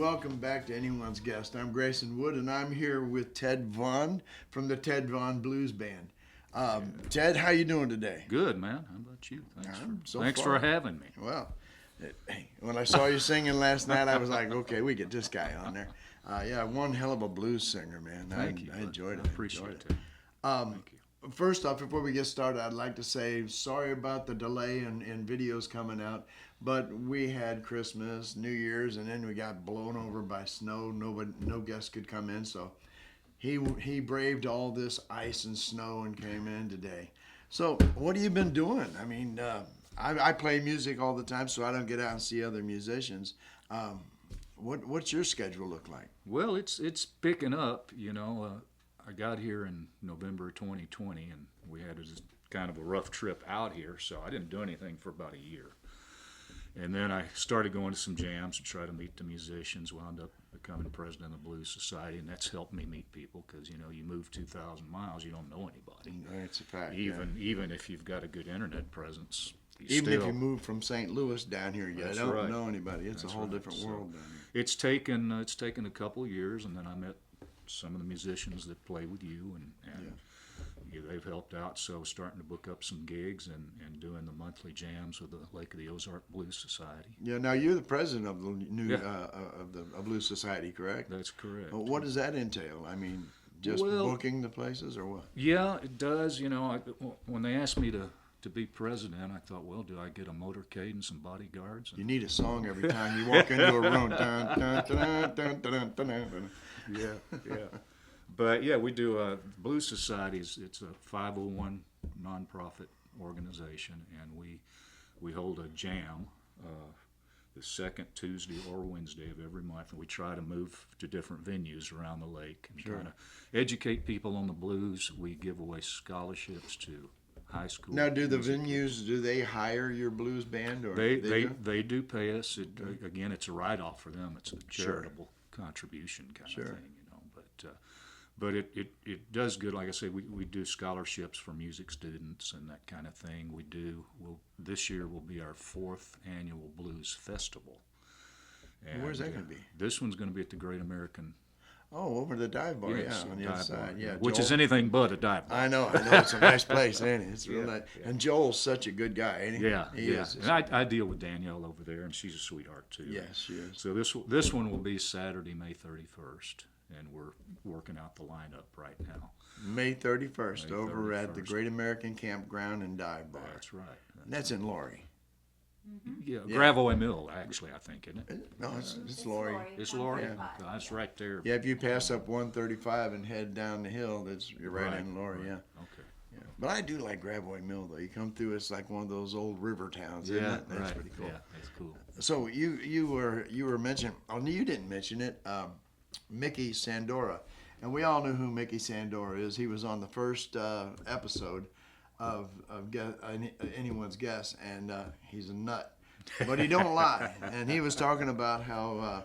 welcome back to Anyone's Guest. I'm Grayson Wood, and I'm here with Ted Vaughn from the Ted Vaughn Blues Band. Ted, how you doing today? Good, man. How about you? Thanks far. for having me. Well, when I saw you singing last night, I was like, okay, we get this guy on there. Yeah, one hell of a blues singer, man. Thank you. I enjoyed it. I appreciate it. Thank you. First off, before we get started, I'd like to say sorry about the delay in videos coming out, but we had Christmas, New Year's, and then we got blown over by snow. No guests could come in, so he braved all this ice and snow and came in today. So what have you been doing? I mean, I play music all the time, so I don't get out and see other musicians. What's your schedule look like? Well, it's picking up. You know, I got here in November 2020, and we had kind of a rough trip out here, so I didn't do anything for about a year. And then I started going to some jams to try to meet the musicians, wound up becoming president of the Blues Society, and that's helped me meet people because, you know, you move 2,000 miles, you don't know anybody. That's a fact. Even if you've got a good internet presence. Even if you move from St. Louis down here, you don't know anybody. It's that's a whole right. different world down here. It's taken a couple of years, and then I met some of the musicians that play with you, and they've helped out. So starting to book up some gigs and doing the monthly jams with the Lake of the Ozarks Blues Society. Yeah, now you're the president of the new of the Blues Society, correct? That's correct. Well, what does that entail? I mean, just booking the places or what? Yeah, it does. You know, when they asked me to be president, I thought, well, do I get a motorcade and some bodyguards? You need a song every time you walk into a room. Dun, dun, dun, dun, dun, dun, dun. Yeah. But yeah, we do Blues Society. It's a 501 nonprofit organization, and we hold a jam the second Tuesday or Wednesday of every month, and we try to move to different venues around the lake and kind of educate people on the blues. We give away scholarships to high school. Now, do the venues, do they hire your blues band? Or they do pay us. Again, it's a write-off for them. It's a charitable contribution kind of thing, you know. But it does good. Like I say, we do scholarships for music students and that kind of thing. This year will be our 4th annual blues festival. And where's that going to be? This one's going to be at the Great American. Oh, over the dive bar, on the other side. Yeah, which is anything but a dive bar. I know. It's a nice place, ain't it? It's real nice. Yeah. And Joel's such a good guy, ain't he? Yeah, he is. And I deal with Danielle over there, and she's a sweetheart too. Yes, she is. So this one will be Saturday, May 31st, and we're working out the lineup right now. May 31st, over at the Great American Campground and Dive Bar. That's right. That's in Laurie. Yeah, Gravois Mill, actually, I think, isn't it? No, it's Laurie. It's Laurie. Yeah. That's right there. Yeah, if you pass up 135 and head down the hill, you're right in Laurie. Right. Yeah. Okay. Yeah. But I do like Gravois Mill though. You come through, it's like one of those old river towns, isn't it? That's pretty cool. Yeah, that's cool. So you were mentioning. Oh, you didn't mention it. Mickey Sandora, and we all knew who Mickey Sandora is. He was on the first episode of Anyone's Guest, and he's a nut. But he don't lie. And he was talking about how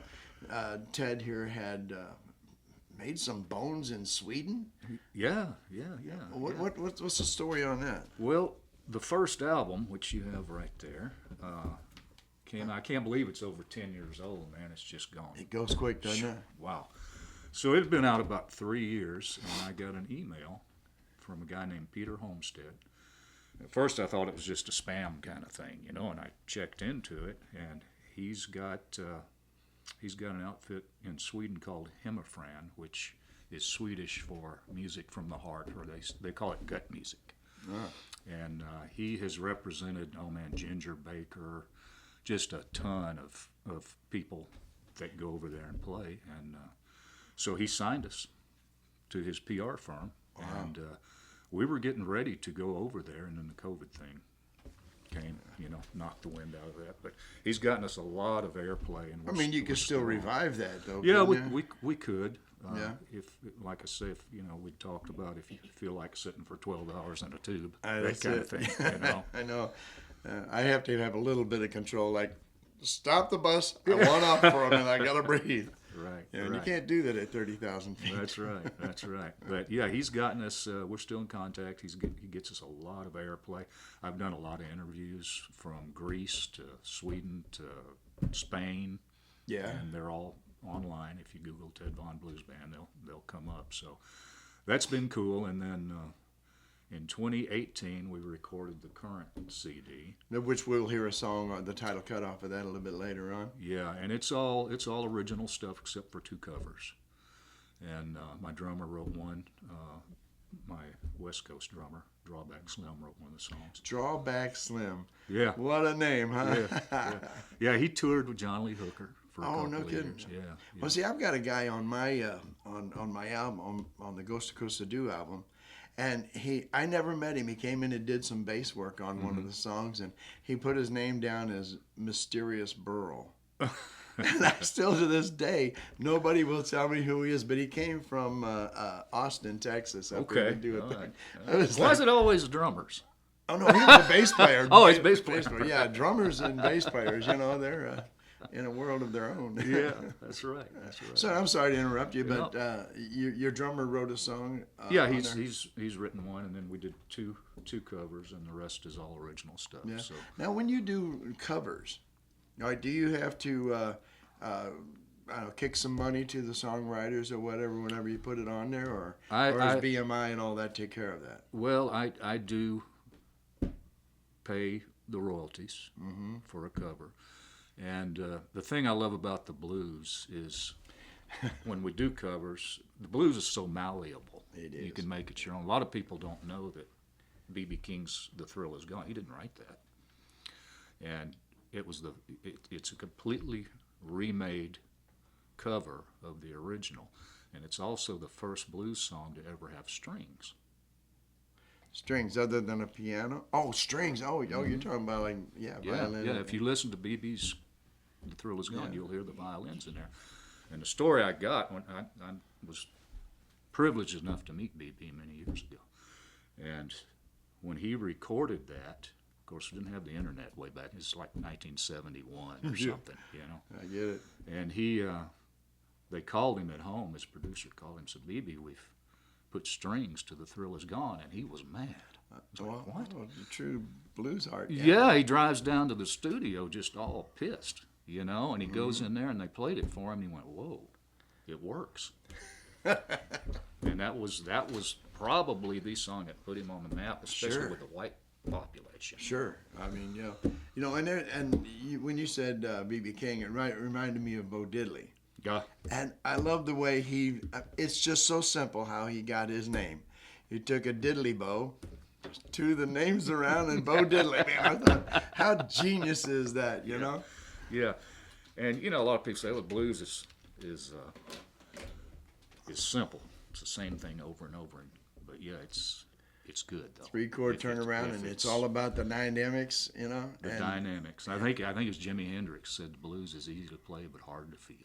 Ted here had made some bones in Sweden. Yeah. What's the story on that? Well, the first album, which you have right there, I can't believe it's over 10 years old, man. It's just gone. It goes quick, doesn't it? Wow. So it's been out about 3 years, and I got an email from a guy named Peter Homestead. At first, I thought it was just a spam kind of thing, you know, and I checked into it, and he's got an outfit in Sweden called Hemifran, which is Swedish for music from the heart, or they call it gut music. And he has represented, Ginger Baker, just a ton of people that go over there and play, and so he signed us to his PR firm, and we were getting ready to go over there, and then the COVID thing came, knocked the wind out of that. But he's gotten us a lot of airplay. And you could still revive that, though. Yeah, we could. If, like I say, we talked about if you feel like sitting for 12 hours in a tube, that kind of thing. I know. I have to have a little bit of control. Like, stop the bus. I want off for a minute. I gotta breathe. Right. And you can't do that at 30,000 feet. That's right. But yeah, he's gotten us. We're still in contact. He gets us a lot of airplay. I've done a lot of interviews from Greece to Sweden to Spain. Yeah. And they're all online. If you Google Ted Vaughn Blues Band, they'll come up. So that's been cool. And then in 2018, we recorded the current CD. Which we'll hear a song, the title cut off of that a little bit later on. Yeah, and it's all original stuff except for 2 covers. And my drummer wrote one. My West Coast drummer, Drawback Slim, wrote one of the songs. Drawback Slim. Yeah. What a name, huh? Yeah, he toured with John Lee Hooker for a couple no of kidding. years. Yeah. Well, see, I've got a guy on my on my album, on the Ghost to Coast to Do album, and I never met him. He came in and did some bass work on one of the songs, and he put his name down as Mysterious Burl. And I still, to this day, nobody will tell me who he is, but he came from Austin, Texas. Okay. Why is it always drummers? Oh, no, he was a bass player. Oh, he's a bass player. Yeah, drummers and bass players, they're in a world of their own. Yeah, that's right. So I'm sorry to interrupt you, but your drummer wrote a song. Yeah, he's written one, and then we did two covers, and the rest is all original stuff. Yeah. So. Now, when you do covers, do you have to kick some money to the songwriters or whatever whenever you put it on there, or does BMI and all that take care of that? Well, I do pay the royalties for a cover. And the thing I love about the blues is when we do covers, the blues is so malleable. It is. You can make it your own. A lot of people don't know that B.B. King's The Thrill Is Gone. He didn't write that. And it's a completely remade cover of the original. And it's also the first blues song to ever have strings. Strings other than a piano? Oh, strings. Oh, you're talking about violin. Yeah, if you listen to B.B.'s The Thrill Is Gone, you'll hear the violins in there. And the story I got when I was privileged enough to meet B.B. many years ago. And when he recorded that, of course, we didn't have the internet way back. It's like 1971 or something, I get it. And they called him at home, his producer called him and said, B.B., we've put strings to The Thrill Is Gone, and he was mad. What? Oh, the true blues art. Yeah, he drives down to the studio just all pissed, and he goes in there and they played it for him, and he went, whoa, it works. And that was probably the song that put him on the map, especially with the white population. Sure. I mean, when you said B.B. King, it reminded me of Bo Diddley. Yeah. And I love the way it's just so simple how he got his name. He took a diddly bow, two the names around, and Bo Diddley. Man, I thought, how genius is that, you know? Yeah. And, a lot of people say, well, blues is simple. It's the same thing over and over. But, yeah, it's good, though. 3-chord turnaround, and it's all about the dynamics, The dynamics. I think it was Jimi Hendrix said the blues is easy to play but hard to feel.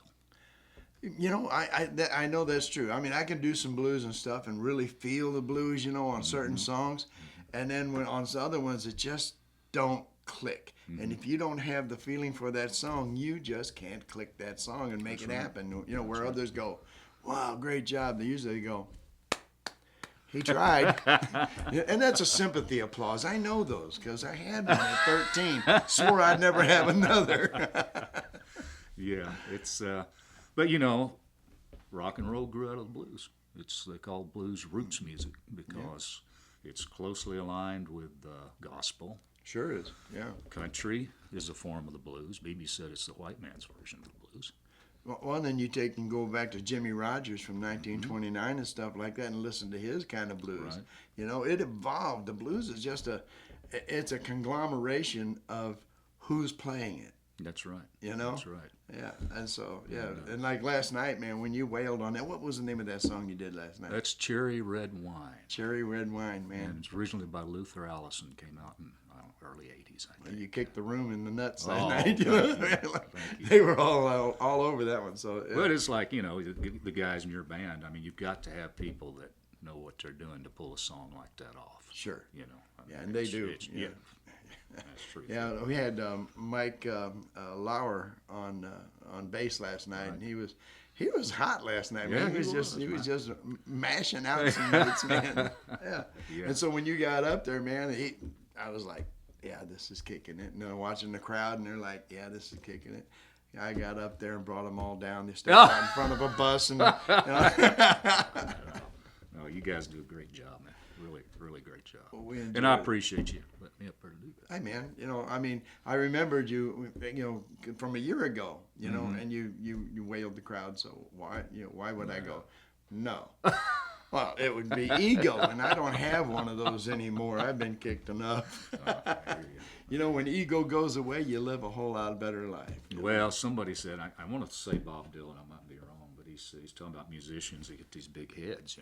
I know that's true. I mean, I can do some blues and stuff and really feel the blues, on certain songs. And then on other ones, it just don't click. And if you don't have the feeling for that song, you just can't click that song and make it happen. Where others go, wow, great job. They usually go, he tried. And that's a sympathy applause. I know those because I had one at 13. Swore I'd never have another. Yeah, it's... But rock and roll grew out of the blues. They call blues roots music because it's closely aligned with gospel. Sure is, yeah. Country is a form of the blues. B.B. said it's the white man's version of the blues. Well, then you take and go back to Jimmy Rogers from 1929 and stuff like that and listen to his kind of blues. Right. It evolved. The blues is just it's a conglomeration of who's playing it. That's right. That's right. Yeah, and so, and like last night, man, when you wailed on that, what was the name of that song you did last night? That's Cherry Red Wine. Cherry Red Wine, man. And it's originally by Luther Allison, came out in early 80s, I think. You kicked the room in the nuts last night. They were all over that one. So, But it's like, the guys in your band, I mean, you've got to have people that know what they're doing to pull a song like that off. Sure. And they do. Yeah. That's true. Yeah, we had Mike Lauer on bass last night, and he was hot last night. Man. He was just mashing out some notes, man. Yeah. And so when you got up there, man, I was like, yeah, this is kicking it. And then watching the crowd, and they're like, yeah, this is kicking it. I got up there and brought them all down. They stepped out in front of a bus, and No, you guys do a great job, man. Really, really great job. Well, and I appreciate you letting me up there to do that. Hey, man, I mean, I remembered you, from a year ago, and you wailed the crowd. So why would I go? No. Well, it would be ego, and I don't have one of those anymore. I've been kicked enough. When ego goes away, you live a whole lot better life. Well, somebody said, I want to say Bob Dylan, I might be wrong, but he's talking about musicians that get these big heads,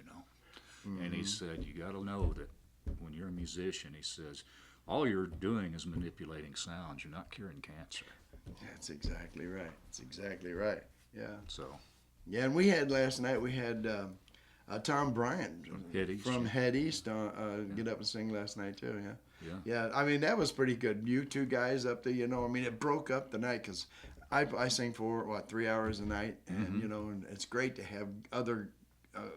And he said, you got to know that when you're a musician, he says, all you're doing is manipulating sounds. You're not curing cancer. That's exactly right. That's exactly right. Yeah. So. Yeah, and we had last night, Tom Bryant from Head East get up and sing last night too. Yeah. I mean, that was pretty good. You two guys up there, I mean, it broke up the night because I sing for 3 hours a night, and and it's great to have other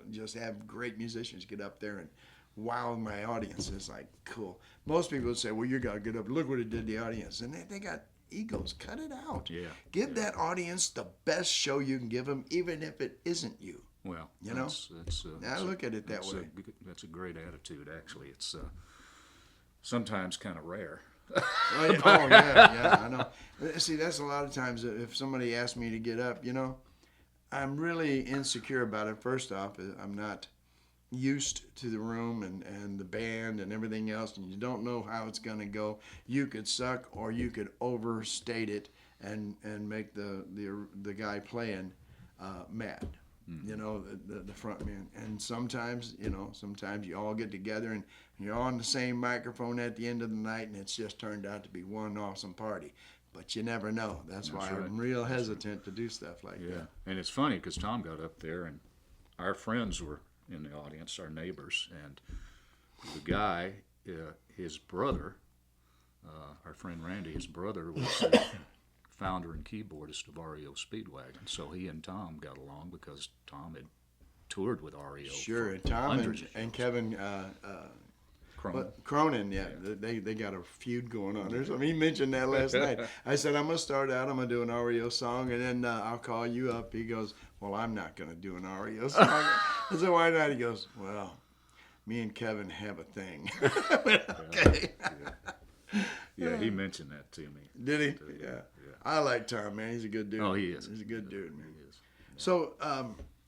just have great musicians get up there and wow my audience. It's like cool. Most people would say, well, you gotta get up, look what it did to the audience, and they got egos. Cut it out. Give that audience the best show you can give them, even if it isn't you. Well, I look at it that way. That's a great attitude, actually. It's sometimes kind of rare. Yeah, I know. See, that's a lot of times if somebody asks me to get up, I'm really insecure about it. First off, I'm not used to the room and the band and everything else, and you don't know how it's going to go. You could suck, or you could overstate it and make the guy playing mad. The front man. And sometimes you all get together and you're on the same microphone at the end of the night, and it's just turned out to be one awesome party. But you never know. That's why right. I'm real hesitant to do stuff like that. Yeah, and it's funny because Tom got up there, and our friends were in the audience, our neighbors, and the guy, his brother, our friend Randy, his brother was the founder and keyboardist of REO Speedwagon. So he and Tom got along because Tom had toured with REO. Sure, and Tom and Kevin Cronin, yeah. They got a feud going on. He mentioned that last night. I said, I'm going to start out, I'm going to do an REO song, and then I'll call you up. He goes, well, I'm not going to do an REO song. I said, why not? He goes, well, me and Kevin have a thing. Okay. Yeah, he mentioned that to me. Did he? Yeah. I like Tom, man. He's a good dude. Oh, he is. He's a good dude, man. He is. So,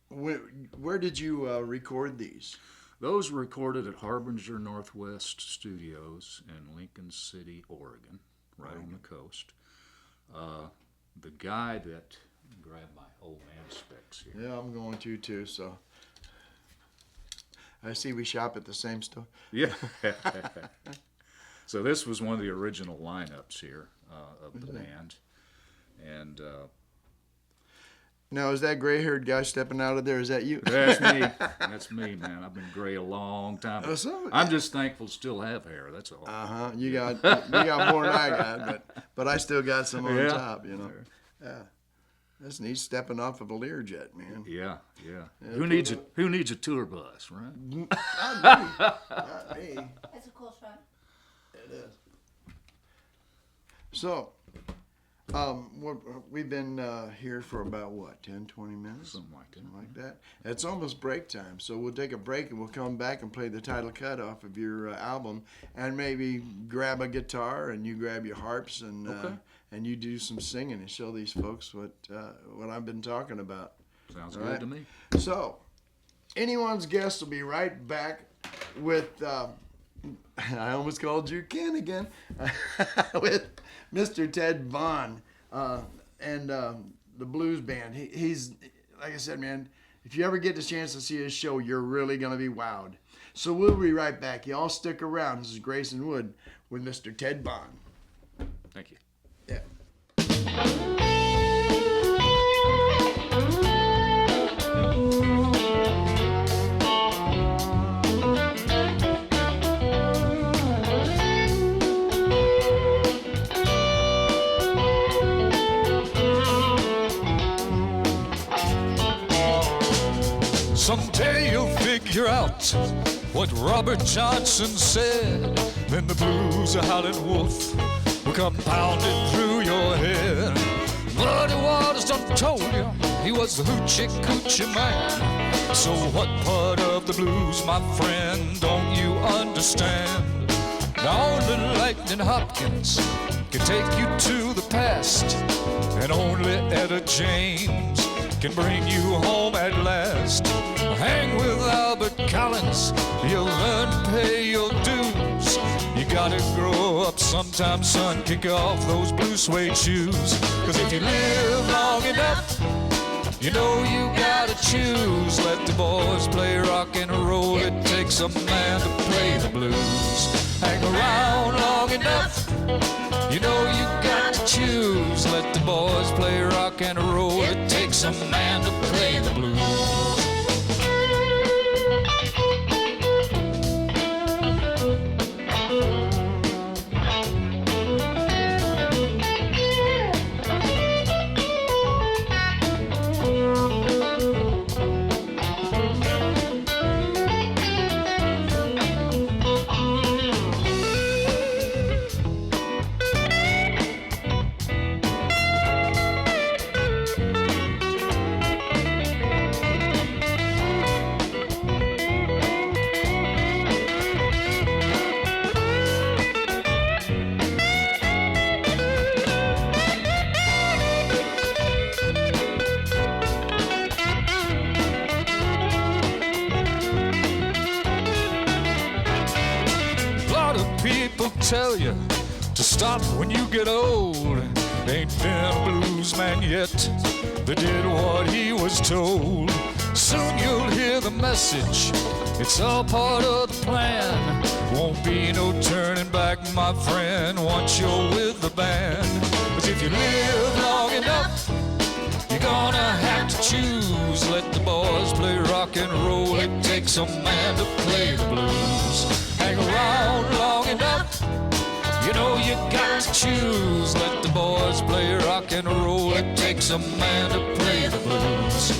where did you record these? Those were recorded at Harbinger Northwest Studios in Lincoln City, Oregon, right on the coast. The guy that grabbed my old man specs here. Yeah, I'm going to too. So I see we shop at the same store. Yeah. So this was one of the original lineups here of the band, and. Now, is that gray-haired guy stepping out of there? Is that you? That's me. That's me, man. I've been gray a long time. I'm just thankful to still have hair. That's all. You got more than I got, but I still got some on top. Yeah. That's neat, stepping off of a Learjet, man. Yeah. Who needs a tour bus, right? Not me. That's a cool shot. It is. So. We've been here for about 10, 20 minutes? Something like that. It's almost break time, so we'll take a break and we'll come back and play the title cut off of your album, and maybe grab a guitar and you grab your harps and and you do some singing and show these folks what I've been talking about. Sounds good to me. So, anyone's guest will be right back with. I almost called you Ken again, with Mr. Ted Vaughn and the Blues Band. He's, like I said, man, if you ever get the chance to see his show, you're really going to be wowed. So we'll be right back. You all stick around. This is Grayson Wood with Mr. Ted Vaughn. Thank you. Yeah. Someday you'll figure out what Robert Johnson said. Then the blues of Howlin' Wolf will come pounding through your head. Muddy Waters done told you he was the hoochie coochie man. So what part of the blues, my friend, don't you understand? Now only Lightning Hopkins can take you to the past, and only Etta James can bring you home at last. Hang with Albert Collins, you'll learn to pay your dues. You gotta grow up sometime, son, kick off those blue suede shoes. 'Cause if you live long enough, you know you gotta choose. Let the boys play rock and roll, it takes a man to play the blues. Hang around long enough, you know you got to choose. Let the boys play rock and roll, it takes a man to play the blues. Tell you to stop when you get old. Ain't been a blues man yet that did what he was told. Soon you'll hear the message, it's all part of the plan. Won't be no turning back, my friend, once you're with the band. But if you live long enough, you're gonna have to choose. Let the boys play rock and roll, it takes a man to play the blues. Hang around long enough, you know you got to choose. Let the boys play rock and roll, it takes a man to play the blues.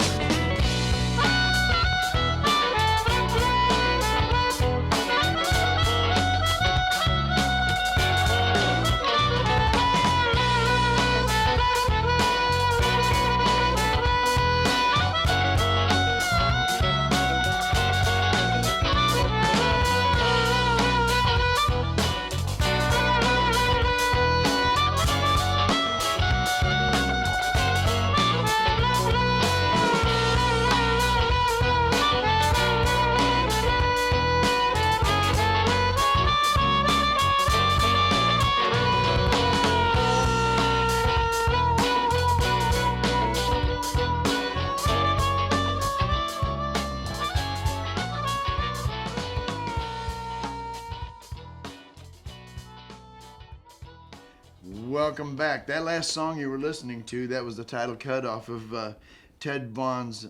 Welcome back. That last song you were listening to, that was the title cut off of Ted Vaughn's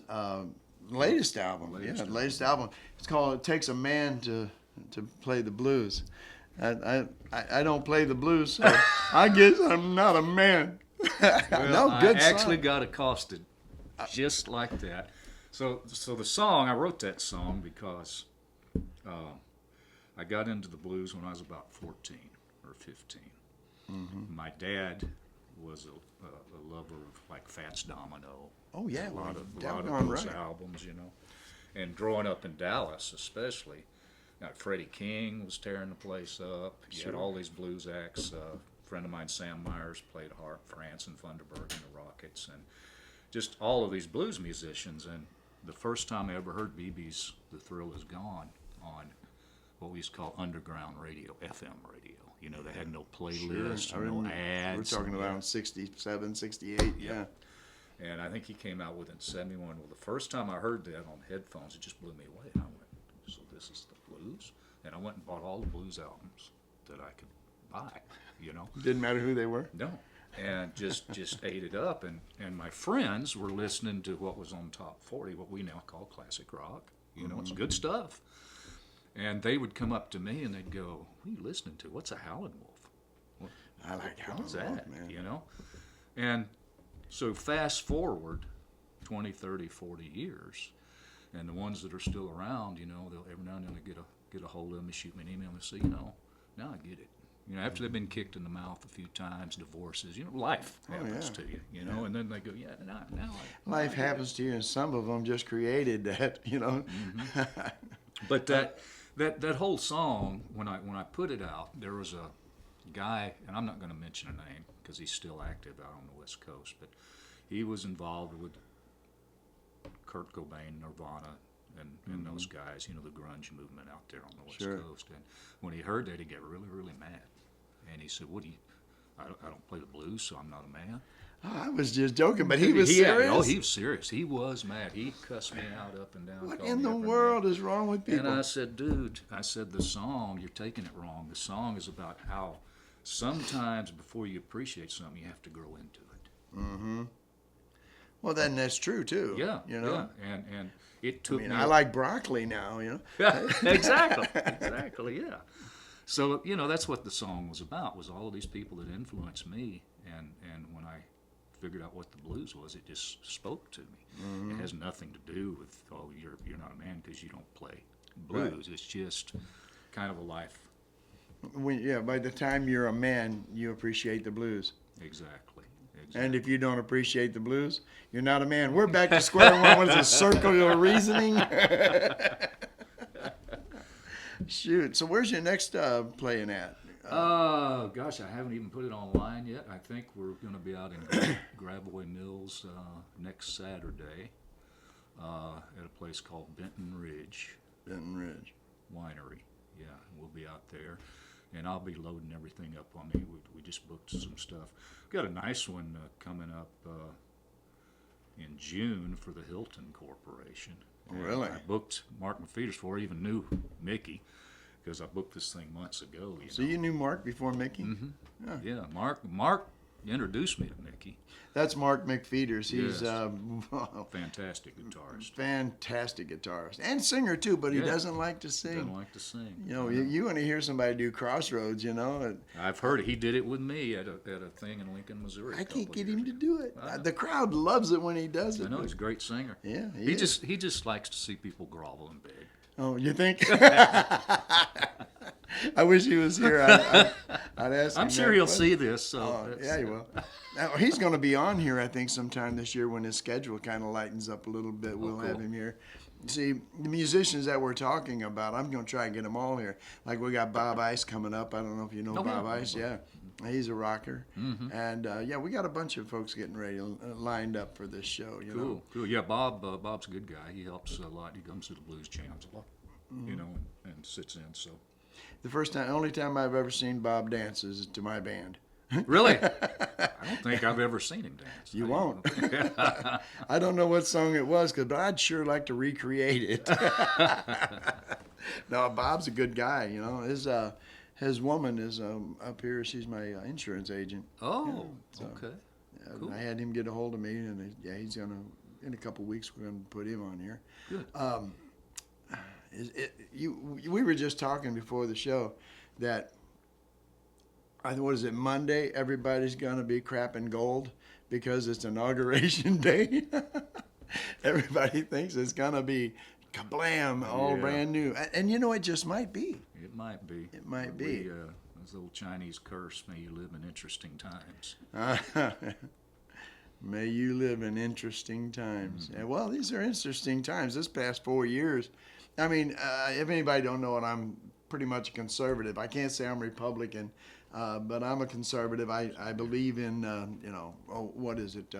latest album. Latest album. It's called "It Takes a Man to Play the Blues." I don't play the blues, so I guess I'm not a man. Well, good I song. actually got accosted just like that. So the song, I wrote that song because I got into the blues when I was about 14 or 15. Mm-hmm. My dad was a lover of like Fats Domino. Oh yeah, a lot of right. those albums, you know. And growing up in Dallas, especially, Freddie King was tearing the place up. You had all these blues acts. A friend of mine, Sam Myers, played harp for Anson Funderburg and the Rockets, and just all of these blues musicians. And the first time I ever heard BB's "The Thrill Is Gone" on what we used to call underground radio, FM radio. You know, they had no playlist, no ads. We're talking about 67, 68, yeah. And I think he came out with it in 71. Well, the first time I heard that on headphones, it just blew me away. And I went, so this is the blues? And I went and bought all the blues albums that I could buy, you know. Didn't matter who they were? No. And just ate it up. And my friends were listening to what was on Top 40, what we now call classic rock. You know, it's good stuff. And they would come up to me and they'd go, "What are you listening to? What's a Howlin' Wolf?" I like Howlin' What's that? Wolf, man. You know? And so fast forward 20, 30, 40 years, and the ones that are still around, you know, they'll every now and then they get a hold of me, shoot me an email, and they say, "You know, now I get it. You know, after they've been kicked in the mouth a few times, divorces, you know, life happens to you, you know, and then they go, yeah, now Life happens to you, and some of them just created that, you know. But that whole song, when I put it out, there was a guy, and I'm not going to mention a name because he's still active out on the West Coast, but he was involved with Kurt Cobain, Nirvana, and those guys, you know, the grunge movement out there on the West Coast. And when he heard that, he got really, really mad. And he said, "What do you? I don't play the blues, so I'm not a man." Oh, I was just joking, but he was serious. Oh, he was serious. He was mad. He cussed me out up and down. What in the world is wrong with people? And I said, "Dude," I said, "the song, you're taking it wrong. The song is about how sometimes before you appreciate something, you have to grow into it." Mm-hmm. Well, then that's true too. Yeah, you know. Yeah. And it took me. I like broccoli now, you know. Yeah, exactly. Yeah. So, you know, that's what the song was about, was all of these people that influenced me. And when I figured out what the blues was, it just spoke to me. Mm-hmm. It has nothing to do with, oh, you're not a man because you don't play blues. Right. It's just kind of a life. By the time you're a man, you appreciate the blues. Exactly. And if you don't appreciate the blues, you're not a man. We're back to square one. What is this, circular reasoning? Shoot. So where's your next playing at? Gosh, I haven't even put it online yet. I think we're going to be out in Gravois Mills next Saturday at a place called Benton Ridge. Benton Ridge. Winery. Yeah, we'll be out there. And I'll be loading everything up on me. We just booked some stuff. Got a nice one coming up in June for the Hilton Corporation. And really? I booked Mark McFeeters for it, even knew Mickey, because I booked this thing months ago. You knew Mark before Mickey? Mm-hmm. Yeah, Mark introduced me to Mickey. That's Mark McFeeters. He's fantastic guitarist. Fantastic guitarist. And singer, too, but he doesn't like to sing. Doesn't like to sing. You know, you want to hear somebody do Crossroads, you know. I've heard it. He did it with me at a thing in Lincoln, Missouri. I can't get him to do it. The crowd loves it when he does it. I know, he's a great singer. Yeah, he just likes to see people grovel and beg. Oh, you think? I wish he was here. I'd ask him. I'm sure he'll see this. So yeah, he will. Now, he's going to be on here, I think, sometime this year when his schedule kind of lightens up a little bit. We'll have him here. See, the musicians that we're talking about, I'm going to try and get them all here. Like we got Bob Ice coming up. I don't know if you know Bob Ice. Yeah, he's a rocker. Mm-hmm. And we got a bunch of folks getting ready, lined up for this show. You know? Cool. Yeah, Bob's a good guy. He helps a lot. He comes to the blues jams a lot, you know, and sits in. So. The only time I've ever seen Bob dance is to my band. Really? I don't think I've ever seen him dance. You won't. I don't know what song it was, but I'd sure like to recreate it. No, Bob's a good guy. You know, his woman is up here. She's my insurance agent. Oh, okay. Cool. I had him get a hold of me, and he's gonna in a couple weeks we're gonna put him on here. Good. We were just talking before the show that what is it, Monday? Everybody's gonna be crapping gold because it's inauguration day. Everybody thinks it's gonna be kablam, all brand new, and you know it just might be. It might be. It might be. Those little Chinese curse, may you live in interesting times. May you live in interesting times. Mm-hmm. Well, these are interesting times. This past 4 years, I mean, if anybody don't know it, I'm pretty much a conservative. I can't say I'm Republican, but I'm a conservative. I believe in, what is it,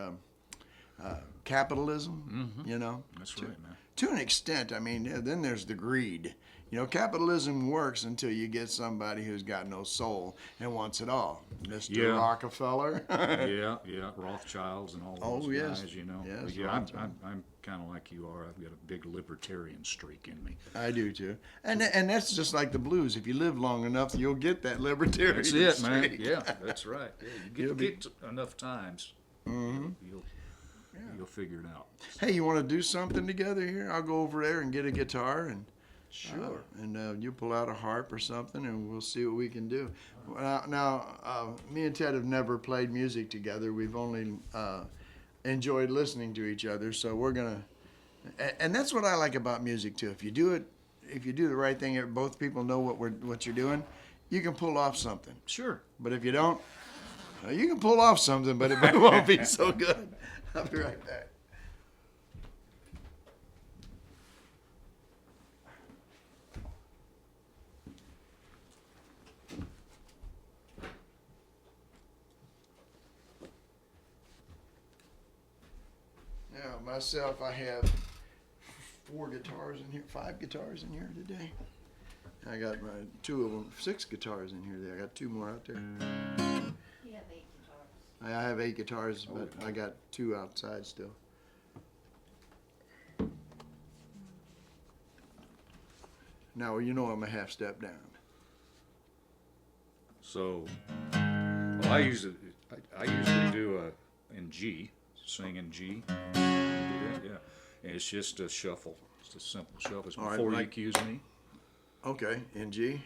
capitalism, mm-hmm. you know? That's right, man. To an extent, I mean, then there's the greed. You know, capitalism works until you get somebody who's got no soul and wants it all. Mr. Rockefeller. yeah, Rothschilds and all those guys, you know. Yes, yeah, I'm kind of like you are. I've got a big libertarian streak in me. I do too. And that's just like the blues. If you live long enough, you'll get that libertarian streak. That's it, man. Yeah, that's right. Yeah, you get enough times, mm-hmm. you'll figure it out. Hey, you want to do something together here? I'll go over there and get a guitar and sure. And you pull out a harp or something, and we'll see what we can do. Now, me and Ted have never played music together. We've only enjoyed listening to each other. So we're gonna, and that's what I like about music too. If you do the right thing, both people know what you're doing. you can pull off something. Sure. But if you don't, you can pull off something, but it won't be so good. I'll be right back. Now, myself, I have 5 guitars in here today. I got my 2 of them, 6 guitars in here today. I got 2 more out there. You have 8 guitars. I have 8 guitars, but I got 2 outside still. Now, you know I'm a half step down. So, well, I usually do in G, sing in G. Yeah, and it's just a shuffle. It's a simple shuffle. It's All right, Before You like- Accuse Me. Okay, in G.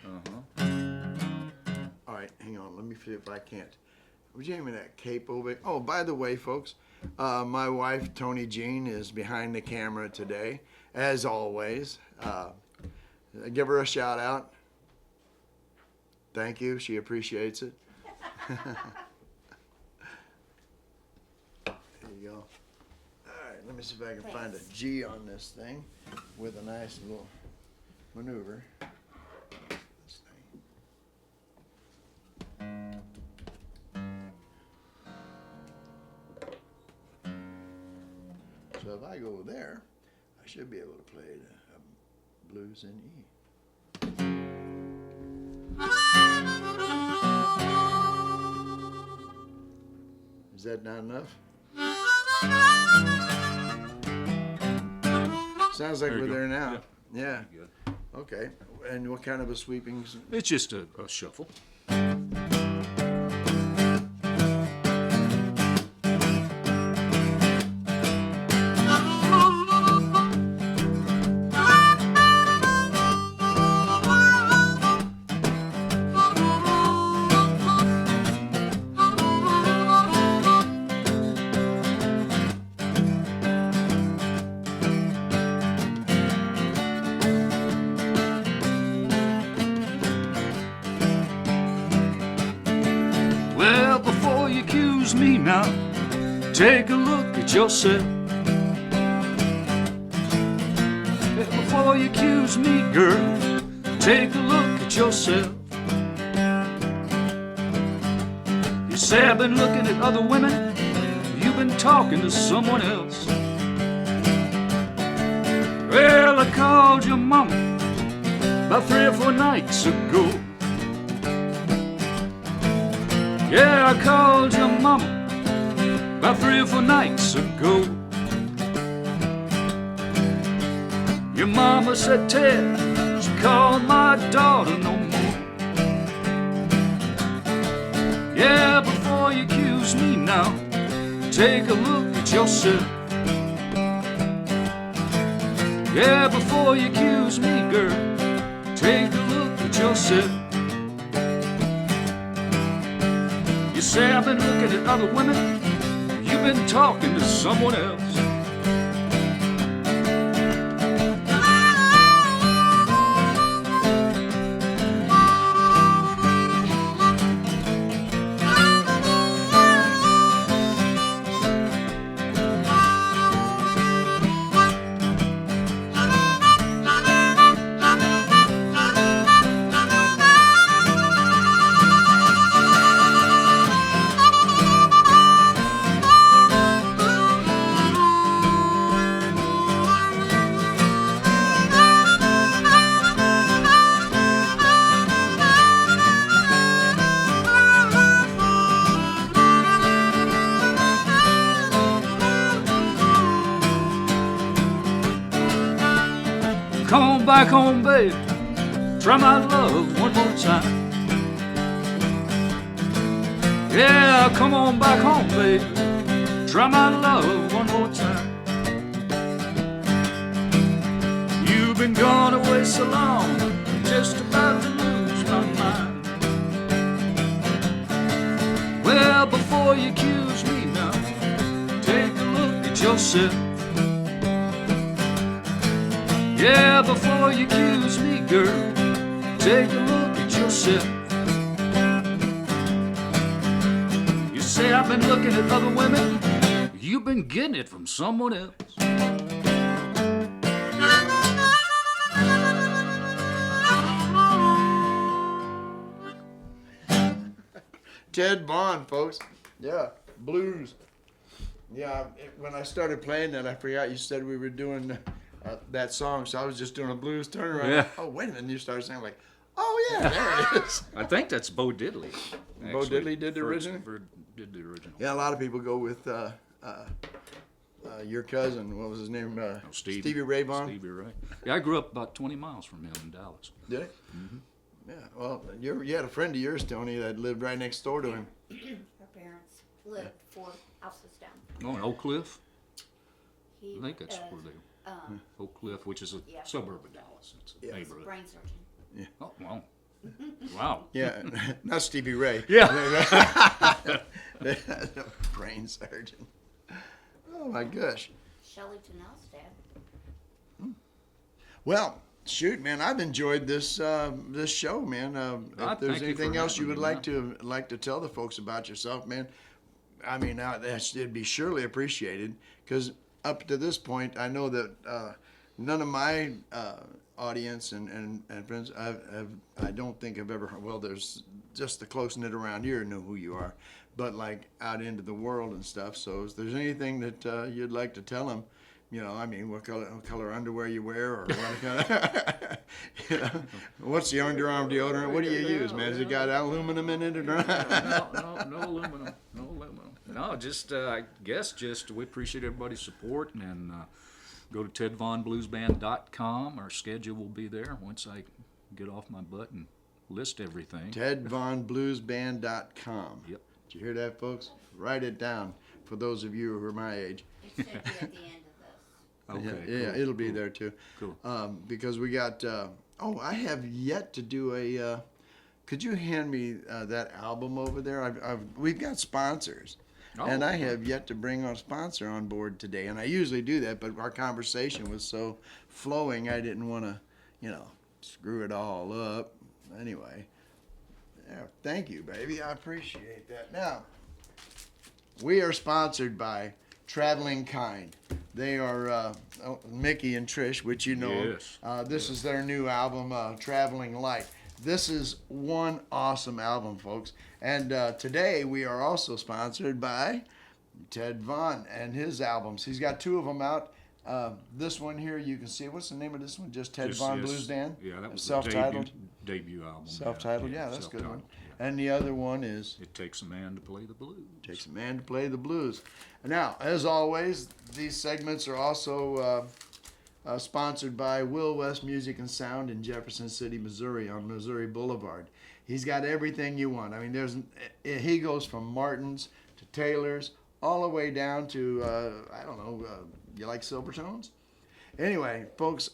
All right, hang on. Let me see if I can't. Would you hand me that cape over there? Oh, by the way, folks, my wife, Toni Jean, is behind the camera today, as always. Give her a shout out. Thank you. She appreciates it. There you go. All right, let me see if I can find a G on this thing with a nice little maneuver. This thing. So if I go there, I should be able to play the blues in E. Is that not enough? Sounds like There you we're go. there now. Yeah. Good. Okay. And what kind of a sweeping? It's just a shuffle. Well, before you accuse me now, take a look at yourself. Well, before you accuse me, girl, take a look at yourself. You say I've been looking at other women, you've been talking to someone else. Well, I called your mama about 3 or 4 nights ago. Yeah, I called your mama about 3 or 4 nights ago. Your mama said, Ted, she called my daughter no more. Yeah, before you accuse me now, take a look at yourself. Yeah, before you accuse me, girl, take a look at yourself. You say I've been looking at other women, you've been talking to someone else. Come on back home, babe, try my love one more time. Yeah, come on back home, babe, try my love one more time. You've been gone away so long, I'm just about to lose my mind. Well, before you accuse me now, take a look at yourself. Yeah, before you accuse me, girl, take a look at yourself. say I've been looking at other women. You've been getting it from someone else. Ted Vaughn, folks. Yeah, blues. Yeah, when I started playing that, I forgot you said we were doing that song, so I was just doing a blues turnaround. Yeah. Oh, wait a minute. You started saying, like, oh, yeah, there it is. I think that's Bo Diddley. Bo Diddley did the original? Did the original. Yeah, a lot of people go with your cousin. What was his name? Stevie Ray Vaughan. Stevie Ray. Yeah, I grew up about 20 miles from him in Dallas. Did he? Mm-hmm. Yeah. Well, you had a friend of yours, Tony, that lived right next door to him. Her parents lived 4 houses down. Oh, in Oak Cliff? He, I think that's where they Oak Cliff, which is a Yeah. suburb of Dallas. It's a was a neighborhood. brain surgeon. Oh, wow. Wow. Yeah, not Stevie Ray. Yeah. Brain surgeon. Oh my gosh. Shelley Janelle's dad. Well, shoot, man, I've enjoyed this this show, man. If there's thank you anything for else you having would me, like to tell the folks about yourself, man, I mean, it'd be surely appreciated, because up to this point, I know that none of my audience and friends I don't think I've ever, well, there's just the close knit around here know who you are, but like out into the world and stuff. So if there's anything that you'd like to tell them, you know, I mean, what color underwear you wear, or what kind of, you know, what's the underarm deodorant? What do you use, man? Has it got aluminum in it or not? No aluminum. No aluminum. No, just, I guess just we appreciate everybody's support, and go to tedvaughnbluesband.com. Our schedule will be there once I get off my butt and list everything. tedvaughnbluesband.com. Yep. Did you hear that, folks? Write it down for those of you who are my age. It should be at the end of this. Okay. Yeah, cool, it'll be cool, there too. Cool. Because we got, I have yet to do a, could you hand me that album over there? We've got sponsors. Oh, And I have yet to bring our sponsor on board today. And I usually do that, but our conversation was so flowing, I didn't want to, you know, screw it all up. Anyway, yeah, thank you, baby. I appreciate that. Now, we are sponsored by Traveling Kind. They are Mickey and Trish, which you know. Yes. This is their new album, Traveling Light. This is one awesome album, folks. And today we are also sponsored by Ted Vaughn and his albums. He's got 2 of them out. This one here, you can see. What's the name of this one? Just Ted Vaughn Blues Band? Yeah, that was self-titled. the debut album. Self-titled, yeah, that's a good one. self-titled, And the other one is yeah. It Takes a Man to Play the Blues. Takes a Man to Play the Blues. Now, as always, these segments are also sponsored by Will West Music and Sound in Jefferson City, Missouri, on Missouri Boulevard. He's got everything you want. I mean, he goes from Martin's to Taylor's, all the way down to, I don't know, you like Silvertones? Anyway, folks,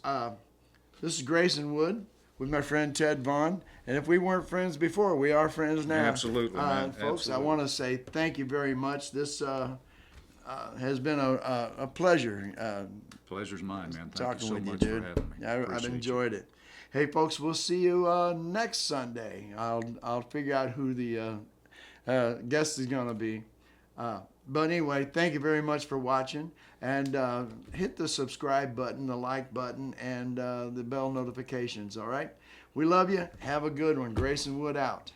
this is Grayson Wood with my friend Ted Vaughn. And if we weren't friends before, we are friends now. Absolutely, man. Folks, Absolutely. I want to say thank you very much. This has been a pleasure. Pleasure's mine, man. Thank Talking you so with you, much dude. for having me. I've Appreciate enjoyed it. Hey, folks, we'll see you next Sunday. I'll figure out who the guest is going to be. But anyway, thank you very much for watching. And hit the subscribe button, the like button, and the bell notifications, all right? We love you. Have a good one. Grayson Wood out.